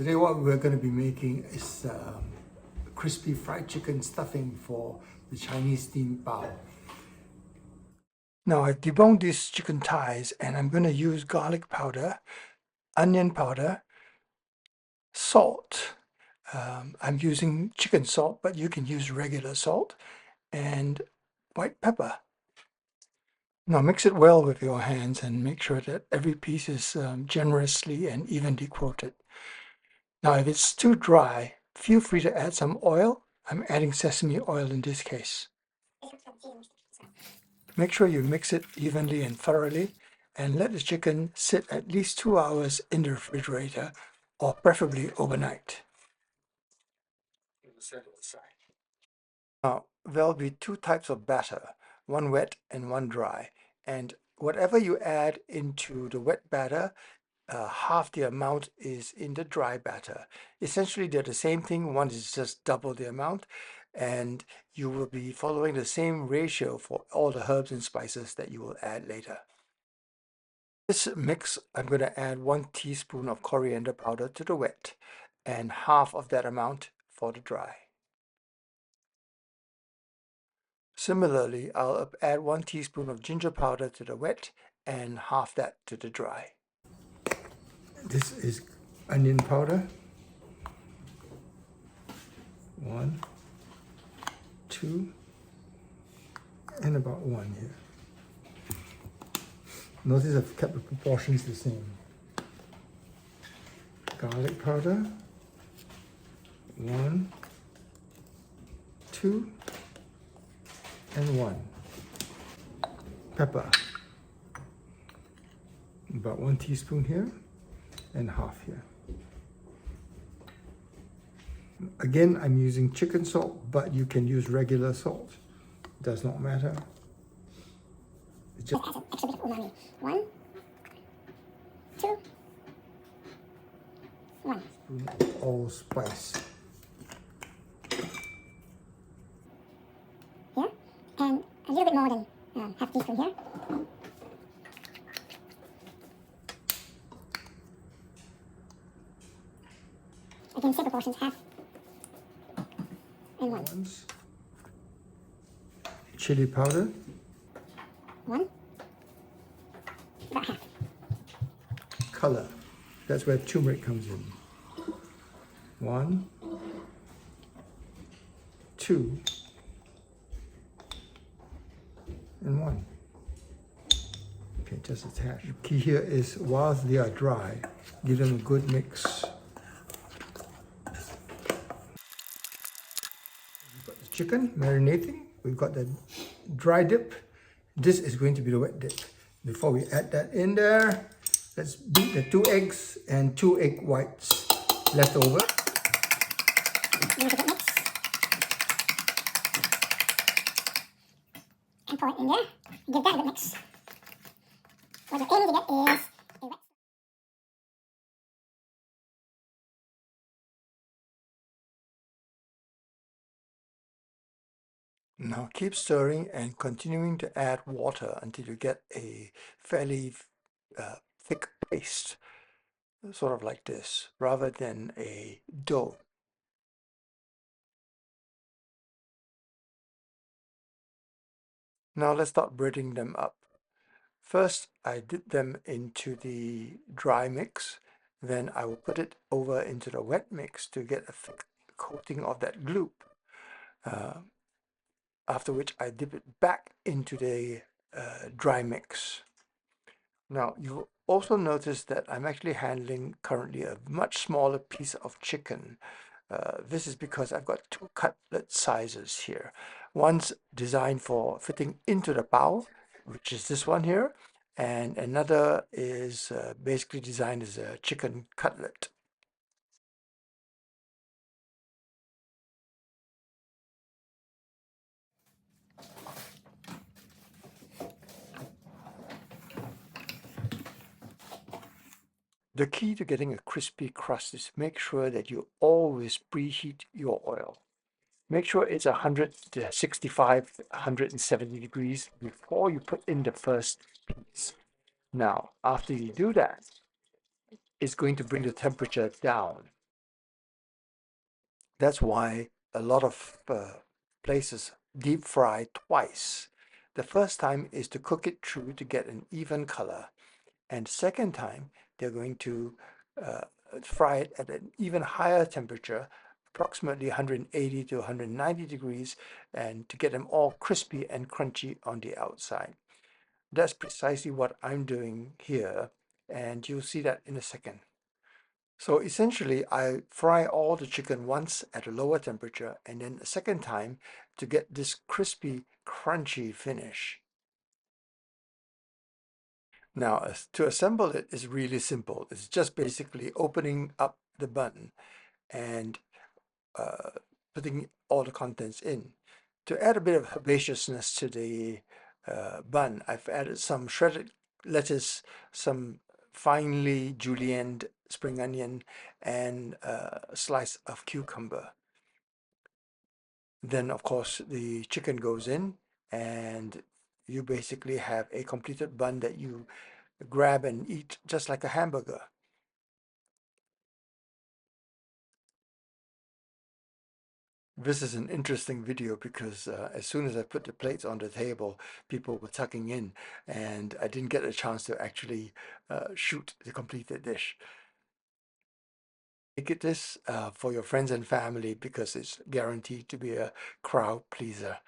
Today what we're going to be making is crispy fried chicken stuffing for the Chinese steamed bao. Now I've deboned these chicken thighs and I'm going to use garlic powder, onion powder, salt. I'm using chicken salt, but you can use regular salt, and white pepper. Now mix it well with your hands and make sure that every piece is generously and evenly coated. Now if it's too dry, feel free to add some oil. I'm adding sesame oil in this case. Make sure you mix it evenly and thoroughly and let the chicken sit at least 2 hours in the refrigerator, or preferably overnight. Now, there'll be two types of batter, one wet and one dry. And whatever you add into the wet batter, half the amount is in the dry batter. Essentially, they're the same thing. One is just double the amount, and you will be following the same ratio for all the herbs and spices that you will add later. This mix, I'm going to add 1 teaspoon of coriander powder to the wet and half of that amount for the dry. Similarly, I'll add 1 teaspoon of ginger powder to the wet and half that to the dry. This is onion powder. 1, 2, and about 1 here. Notice I've kept the proportions the same. Garlic powder. 1, 2, and 1. Pepper. About 1 teaspoon here and half here. Again, I'm using chicken salt, but you can use regular salt. Does not matter. It's just extra bit of umami. 1, 2, 1. allspice. Here, and a little bit more than half teaspoon here. Again, same proportions, half and 1. Chili powder. 1, about half. Color. That's where turmeric comes in. 1, 2, and 1. Okay, just a touch. The key here is, whilst they are dry, give them a good mix. We've got the chicken marinating. We've got the dry dip. This is going to be the wet dip. Before we add that in there, let's beat the 2 eggs and 2 egg whites left over. Give it a good mix. And pour it in there. Give that a good mix. What we're aiming to get is a wet. Now keep stirring and continuing to add water until you get a fairly thick paste, sort of like this, rather than a dough. Now let's start breading them up. First, I dip them into the dry mix, then I will put it over into the wet mix to get a thick coating of that glue. After which I dip it back into the dry mix. Now you also notice that I'm actually handling currently a much smaller piece of chicken. This is because I've got 2 cutlet sizes here. One's designed for fitting into the bao, which is this one here, and another is basically designed as a chicken cutlet. The key to getting a crispy crust is make sure that you always preheat your oil. Make sure it's 165, 170 degrees before you put in the first piece. Now, after you do that, it's going to bring the temperature down. That's why a lot of places deep fry twice. The first time is to cook it through to get an even color. And second time, they're going to uh, fry it at an even higher temperature, approximately 180 to 190 degrees, and to get them all crispy and crunchy on the outside. That's precisely what I'm doing here, and you'll see that in a second. So essentially, I fry all the chicken once at a lower temperature and then a second time to get this crispy, crunchy finish. Now, to assemble it is really simple. It's just basically opening up the bun and uh, putting all the contents in. To add a bit of herbaceousness to the bun, I've added some shredded lettuce, some finely julienned spring onion, and a slice of cucumber. Then, of course, the chicken goes in, and you basically have a completed bun that you grab and eat just like a hamburger. This is an interesting video because as soon as I put the plates on the table, people were tucking in, and I didn't get a chance to actually shoot the completed dish. Make it this for your friends and family because it's guaranteed to be a crowd pleaser.